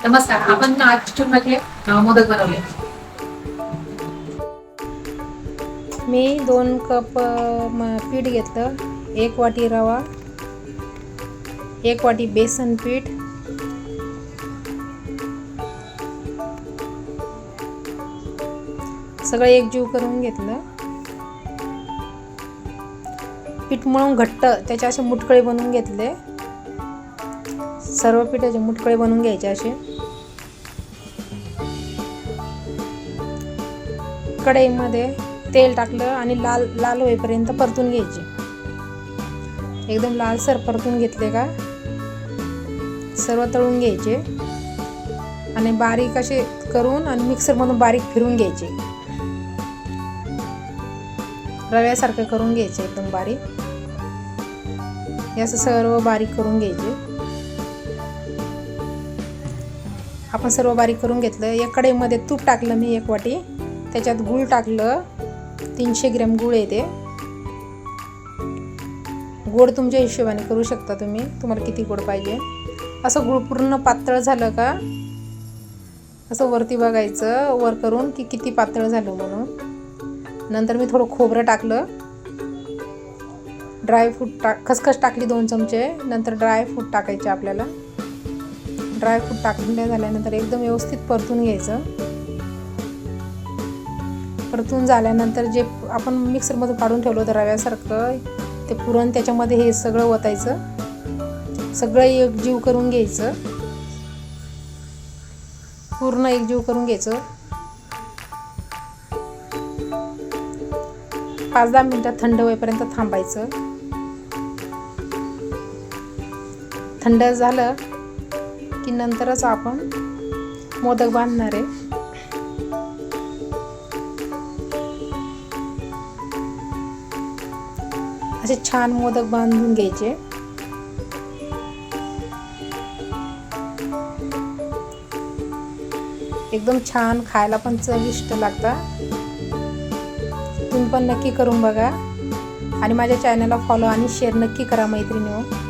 नमस्कार. आपण आज चुरम्याचे मोदक बनवले. मी 2 कप पीठ घेतलं. 1 वाटी रवा, 1 वाटी बेसन पीठ, सगळं एकजीव करून घेतलं. पीठ मळून घट्ट त्याचे असे मुटकळे बनवून घेतले. सर्व पिठाचे मुटकळे बनवून घ्यायचे असे. कढईमध्ये तेल टाकलं आणि लाल लाल होईपर्यंत परतून घ्यायचे. एकदम लालसर परतून घेतले का सर्व तळून घ्यायचे आणि बारीक असे करून आणि मिक्सरमधून बारीक फिरून घ्यायचे. रव्यासारखं करून घ्यायचे एकदम बारीक. हे असं सर्व बारीक करून घ्यायचे. आपण सर्व बारीक करून घेतलं. एक कढईमध्ये तूप टाकलं मी 1 वाटी. त्याच्यात गूळ टाकलं. 300 ग्रॅम गूळ येते. गोड तुमच्या हिशोबाने करू शकता तुम्ही, तुम्हाला किती गोड पाहिजे. असं गूळ पूर्ण पातळ झालं का असं वरती बघायचं वर करून की किती पातळ झालं म्हणून. नंतर मी थोडं खोबरं टाकलं. ड्रायफ्रूट खसखस टाकली 2 चमचे. नंतर ड्रायफ्रूट टाकायचे आपल्याला. ड्रायफ्रूट टाकून झाल्यानंतर एकदम व्यवस्थित परतून घ्यायचं. परतून झाल्यानंतर जे आपण मिक्सरमधून काढून ठेवलं होतं रव्यासारखं ते पुरण त्याच्यामध्ये हे सगळं ओतायचं. सगळं एकजीव करून घ्यायचं. पूर्ण एकजीव करून घ्यायचं. 5-10 मिनिटं थंड होईपर्यंत थांबायचं. थंड झालं की नंतरच आपण मोदक बांधणार आहे. असे छान मोदक बांधून घ्यायचे. एकदम छान, खायला पण चविष्ट लागतात. तुम्ही पण नक्की करून बघा आणि माझ्या चॅनलला फॉलो आणि शेअर नक्की करा मैत्रिणींनो.